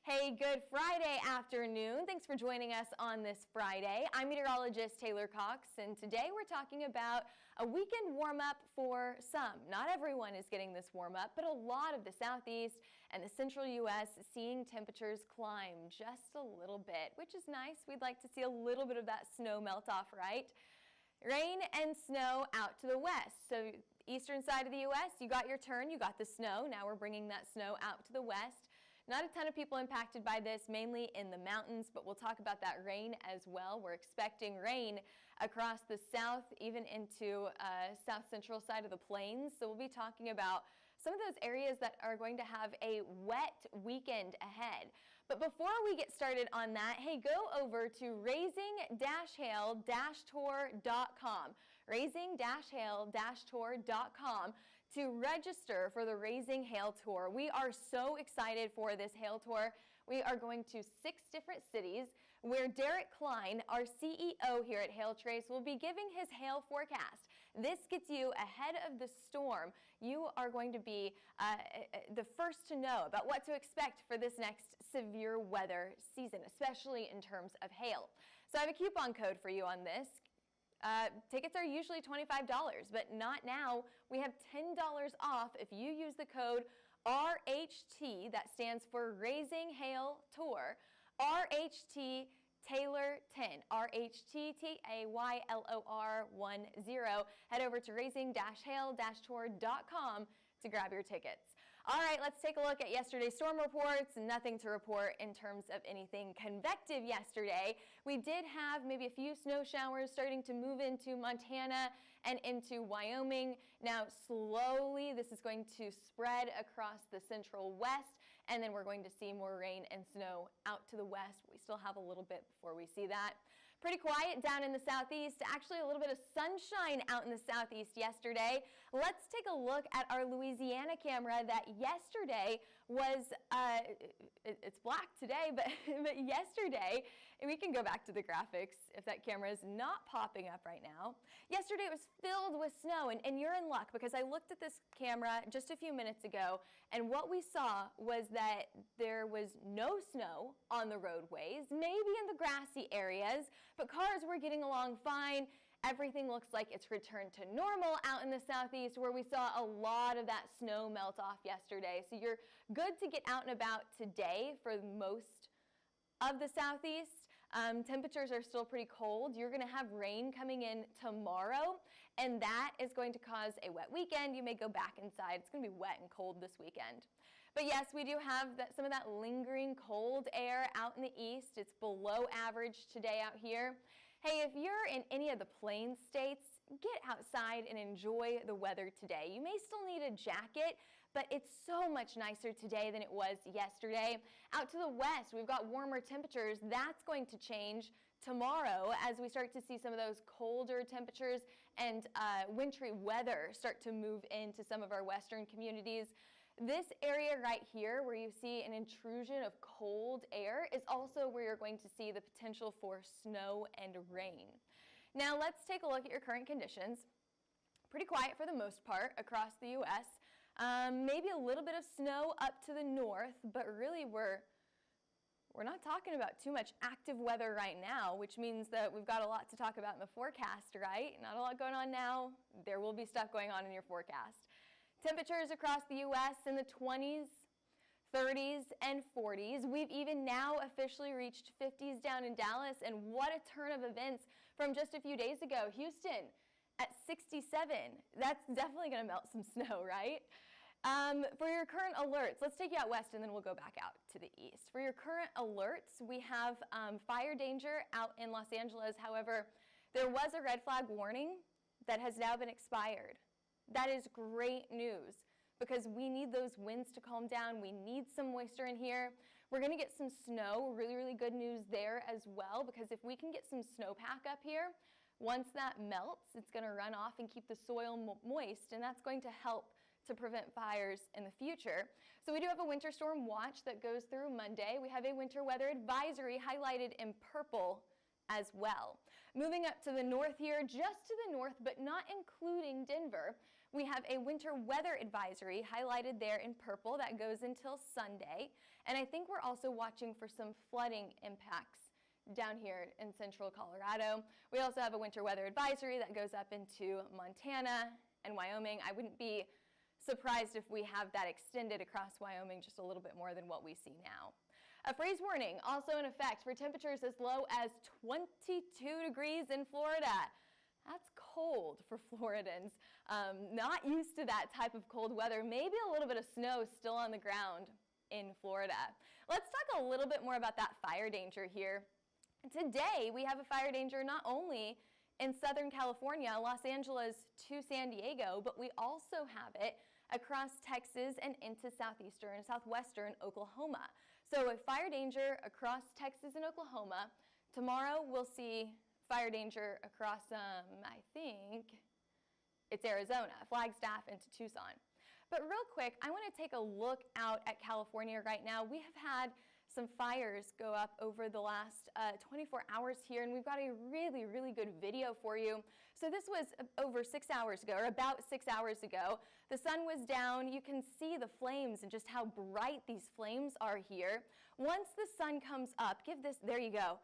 Hey, good Friday afternoon. Thanks for joining us on this Friday. I'm meteorologist Taylor Cox, and today we're talking about a weekend warm-up for some. Not everyone is getting this warm-up, but a lot of the southeast and the central U.S. seeing temperatures climb just a little bit, which is nice. We'd like to see a little bit of that snow melt off, right? Rain and snow out to the west. So eastern side of the U.S., you got your turn, you got the snow. Now we're bringing that snow out to the west. Not a ton of people impacted by this, mainly in the mountains, but we'll talk about that rain as well. We're expecting rain across the south, even into south central side of the plains. So we'll be talking about some of those areas that are going to have a wet weekend ahead. But before we get started on that, hey, go over to raising-hail-tour.com, raising-hail-tour.com to register for the Raising Hail Tour. We are so excited for this hail tour. We are going to 6 different cities where Derek Klein, our CEO here at Hail Trace, will be giving his hail forecast. This gets you ahead of the storm. You are going to be the first to know about what to expect for this next severe weather season, especially in terms of hail. So I have a coupon code for you on this. Tickets are usually $25, but not now. We have $10 off if you use the code RHT, that stands for Raising Hail Tour, RHT Taylor 10, RHT-TAYLOR 10. Head over to raising-hail-tour.com to grab your tickets. All right, let's take a look at yesterday's storm reports. Nothing to report in terms of anything convective yesterday. We did have maybe a few snow showers starting to move into Montana and into Wyoming. Now, slowly, this is going to spread across the central west, and then we're going to see more rain and snow out to the west. We still have a little bit before we see that. Pretty quiet down in the southeast. Actually, a little bit of sunshine out in the southeast yesterday. Let's take a look at our Louisiana camera that yesterday was, it's black today, but yesterday, and we can go back to the graphics if that camera is not popping up right now. Yesterday it was filled with snow, and you're in luck because I looked at this camera just a few minutes ago, and what we saw was that there was no snow on the roadways, maybe in the grassy areas, but cars were getting along fine. Everything looks like it's returned to normal out in the southeast where we saw a lot of that snow melt off yesterday. So you're good to get out and about today for most of the southeast. Temperatures are still pretty cold. You're going to have rain coming in tomorrow, and that is going to cause a wet weekend. You may go back inside. It's going to be wet and cold this weekend. But yes, we do have some of that lingering cold air out in the east. It's below average today out here. Hey, if you're in any of the plains states, get outside and enjoy the weather today. You may still need a jacket, but it's so much nicer today than it was yesterday. Out to the west, we've got warmer temperatures. That's going to change tomorrow as we start to see some of those colder temperatures and wintry weather start to move into some of our western communities. This area right here where you see an intrusion of cold air is also where you're going to see the potential for snow and rain. Now let's take a look at your current conditions. Pretty quiet for the most part across the U.S. Maybe a little bit of snow up to the north, but really we're not talking about too much active weather right now, which means that we've got a lot to talk about in the forecast, right? Not a lot going on now. There will be stuff going on in your forecast. Temperatures across the U.S. in the 20s, 30s, and 40s. We've even now officially reached 50s down in Dallas, and what a turn of events from just a few days ago. Houston at 67. That's definitely going to melt some snow, right? For your current alerts, let's take you out west and then we'll go back out to the east. For your current alerts, we have fire danger out in Los Angeles. However, there was a red flag warning that has now been expired. That is great news because we need those winds to calm down. We need some moisture in here. We're going to get some snow. Really, really good news there as well because if we can get some snowpack up here, once that melts, it's going to run off and keep the soil moist, and that's going to help to prevent fires in the future. So we do have a winter storm watch that goes through Monday. We have a winter weather advisory highlighted in purple as well. Moving up to the north here, just to the north, but not including Denver, We have a winter weather advisory highlighted there in purple that goes until Sunday. And I think we're also watching for some flooding impacts down here in central Colorado. We also have a winter weather advisory that goes up into Montana and Wyoming. I wouldn't be surprised if we have that extended across Wyoming just a little bit more than what we see now. A freeze warning also in effect for temperatures as low as 22 degrees in Florida. That's cold for Floridans. Not used to that type of cold weather. Maybe a little bit of snow still on the ground in Florida. Let's talk a little bit more about that fire danger here. Today, we have a fire danger not only in Southern California, Los Angeles to San Diego, but we also have it across Texas and into southeastern and southwestern Oklahoma. So a fire danger across Texas and Oklahoma. Tomorrow, we'll see fire danger across, I think it's Arizona, Flagstaff into Tucson. But real quick, I want to take a look out at California right now. We have had some fires go up over the last 24 hours here, and we've got a really, really good video for you. So this was over 6 hours ago, or about 6 hours ago. The sun was down. You can see the flames and just how bright these flames are here. Once the sun comes up, there you go.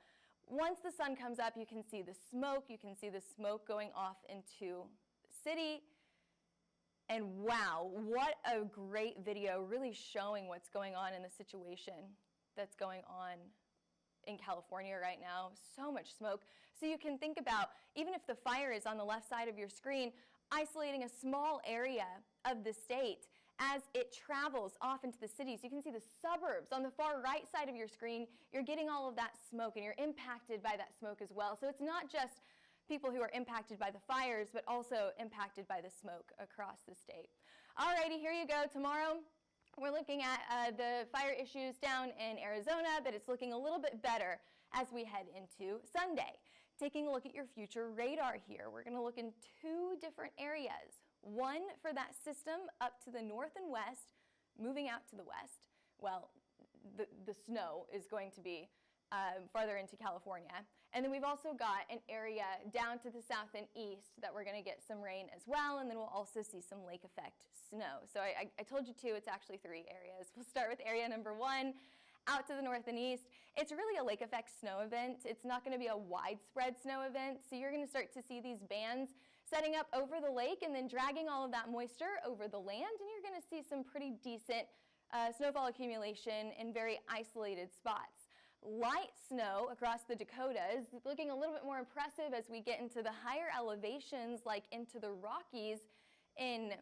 Once the sun comes up, you can see the smoke. You can see the smoke going off into the city. And wow, what a great video, really showing what's going on in the situation that's going on in California right now. So much smoke. So you can think about, even if the fire is on the left side of your screen, isolating a small area of the state as it travels off into the cities. You can see the suburbs on the far right side of your screen. You're getting all of that smoke, and you're impacted by that smoke as well. So it's not just people who are impacted by the fires, but also impacted by the smoke across the state. Alrighty, here you go. Tomorrow, we're looking at the fire issues down in Arizona, but it's looking a little bit better as we head into Sunday. Taking a look at your future radar here, we're going to look in two different areas. One for that system up to the north and west, moving out to the west. Well, the snow is going to be farther into California. And then we've also got an area down to the south and east that we're going to get some rain as well, and then we'll also see some lake effect snow. So I told you two, it's actually three areas. We'll start with area number one, out to the north and east. It's really a lake effect snow event. It's not going to be a widespread snow event, so you're going to start to see these bands setting up over the lake and then dragging all of that moisture over the land, and you're going to see some pretty decent snowfall accumulation in very isolated spots. Light snow across the Dakotas, looking a little bit more impressive as we get into the higher elevations, like into the Rockies in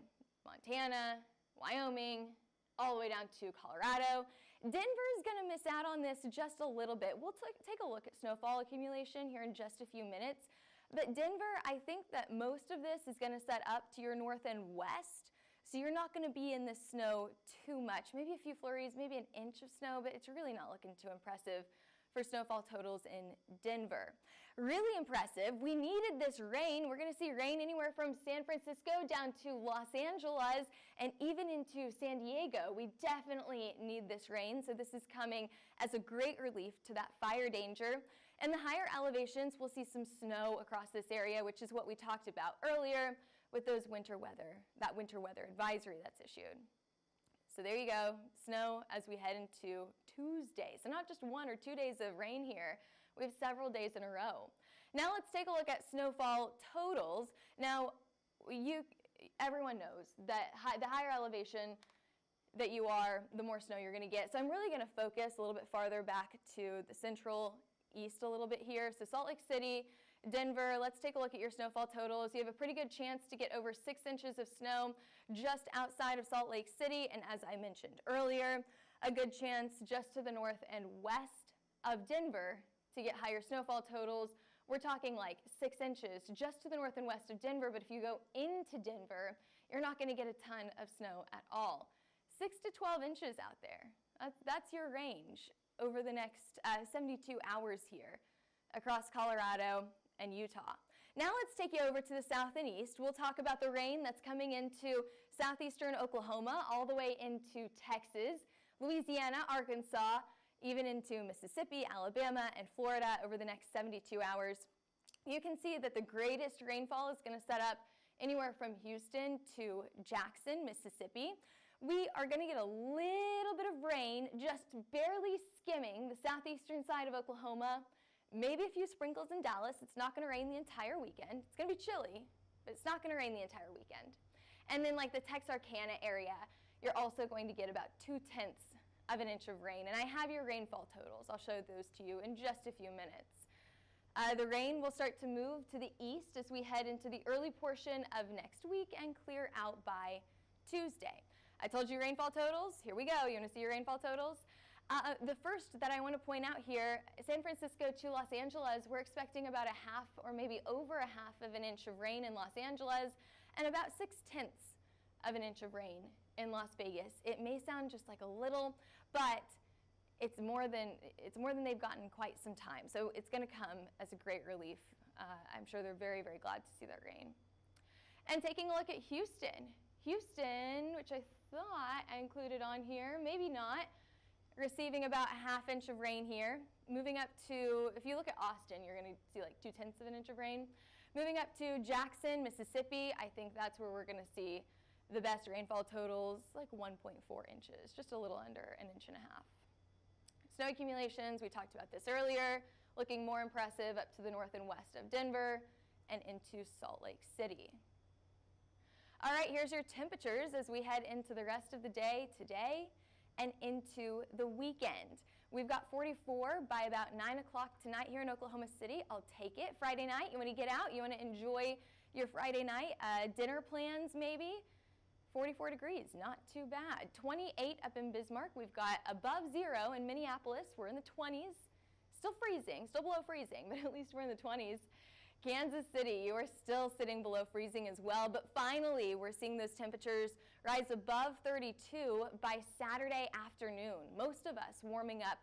Montana, Wyoming, all the way down to Colorado. Denver is going to miss out on this just a little bit. We'll take a look at snowfall accumulation here in just a few minutes. But Denver, I think that most of this is going to set up to your north and west. So you're not going to be in the snow too much. Maybe a few flurries, maybe an inch of snow, but it's really not looking too impressive for snowfall totals in Denver. Really impressive. We needed this rain. We're going to see rain anywhere from San Francisco down to Los Angeles and even into San Diego. We definitely need this rain, so this is coming as a great relief to that fire danger. In the higher elevations, we'll see some snow across this area, which is what we talked about earlier with that winter weather advisory that's issued. So there you go, snow as we head into Tuesday. So not just 1 or 2 days of rain here, we have several days in a row. Now let's take a look at snowfall totals. Now, everyone knows that the higher elevation that you are, the more snow you're gonna get. So I'm really gonna focus a little bit farther back to the central east a little bit here. So Salt Lake City, Denver, let's take a look at your snowfall totals. You have a pretty good chance to get over 6 inches of snow just outside of Salt Lake City, and as I mentioned earlier, a good chance just to the north and west of Denver to get higher snowfall totals. We're talking like 6 inches just to the north and west of Denver, but if you go into Denver, you're not going to get a ton of snow at all. 6 to 12 inches out there. That's your range over the next 72 hours here across Colorado and Utah. Now let's take you over to the south and east. We'll talk about the rain that's coming into southeastern Oklahoma, all the way into Texas, Louisiana, Arkansas, even into Mississippi, Alabama, and Florida over the next 72 hours. You can see that the greatest rainfall is going to set up anywhere from Houston to Jackson, Mississippi. We are going to get a little bit of rain, just barely skimming the southeastern side of Oklahoma. Maybe a few sprinkles in Dallas. It's not going to rain the entire weekend. It's going to be chilly, but it's not going to rain the entire weekend. And then like the Texarkana area, you're also going to get about 0.2 of an inch of rain. And I have your rainfall totals. I'll show those to you in just a few minutes. The rain will start to move to the east as we head into the early portion of next week and clear out by Tuesday. I told you rainfall totals. Here we go. You want to see your rainfall totals? The first that I want to point out here, San Francisco to Los Angeles, we're expecting about 1/2 or maybe over 1/2 of an inch of rain in Los Angeles and about 0.6 of an inch of rain in Las Vegas. It may sound just like a little, but it's more than they've gotten in quite some time. So it's going to come as a great relief. I'm sure they're very, very glad to see that rain. And taking a look at Houston. Houston, which I thought I included on here, maybe not, receiving about 1/2 inch of rain here. Moving up to, if you look at Austin, you're going to see like 0.2 of an inch of rain. Moving up to Jackson, Mississippi, I think that's where we're going to see the best rainfall totals, like 1.4 inches, just a little under 1.5 inches. Snow accumulations, we talked about this earlier, looking more impressive up to the north and west of Denver and into Salt Lake City. All right, here's your temperatures as we head into the rest of the day today and into the weekend. We've got 44 by about 9 o'clock tonight here in Oklahoma City. I'll take it. Friday night, you want to get out, you want to enjoy your Friday night dinner plans maybe. 44 degrees, not too bad. 28 up in Bismarck. We've got above 0 in Minneapolis. We're in the 20s. Still freezing, still below freezing, but at least we're in the 20s. Kansas City, you are still sitting below freezing as well, but finally we're seeing those temperatures rise above 32 by Saturday afternoon. Most of us warming up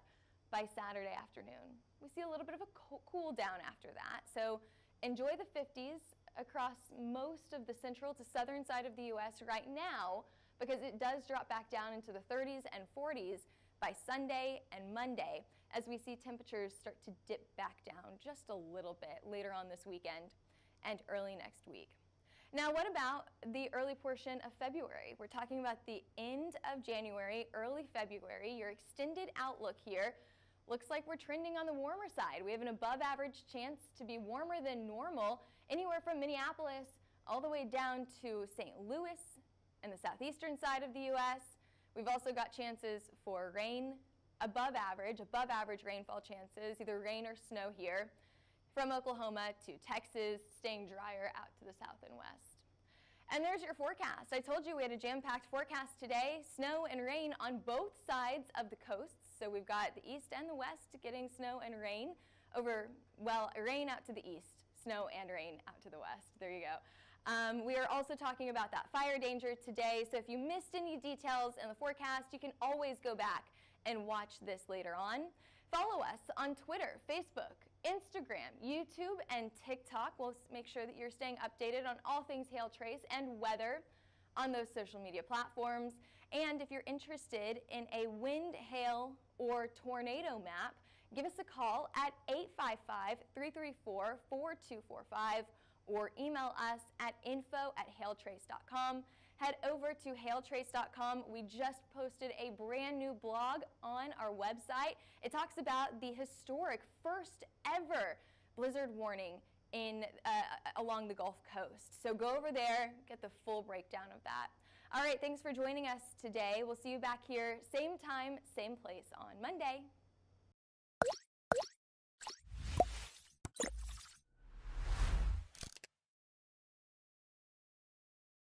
by Saturday afternoon. We see a little bit of a cool down after that, so enjoy the 50s across most of the central to southern side of the U.S. right now, because it does drop back down into the 30s and 40s by Sunday and Monday, as we see temperatures start to dip back down just a little bit later on this weekend and early next week. Now, what about the early portion of February? We're talking about the end of January, early February. Your extended outlook here looks like we're trending on the warmer side. We have an above average chance to be warmer than normal, anywhere from Minneapolis all the way down to St. Louis and the southeastern side of the U.S. We've also got chances for rain, above average rainfall chances, either rain or snow here, from Oklahoma to Texas, staying drier out to the south and west. And there's your forecast. I told you we had a jam-packed forecast today, snow and rain on both sides of the coasts. So we've got the east and the west getting snow and rain over, well, rain out to the east, snow and rain out to the west. There you go. We are also talking about that fire danger today, so if you missed any details in the forecast, you can always go back and watch this later on. Follow us on Twitter, Facebook, Instagram, YouTube, and TikTok. We'll make sure that you're staying updated on all things hail trace and weather on those social media platforms. And if you're interested in a wind, hail, or tornado map, give us a call at 855-334-4245 or email us at info@hailtrace.com. Head over to hailtrace.com. We just posted a brand new blog on our website. It talks about the historic first ever blizzard warning along the Gulf Coast. So go over there, get the full breakdown of that. All right, thanks for joining us today. We'll see you back here, same time, same place on Monday.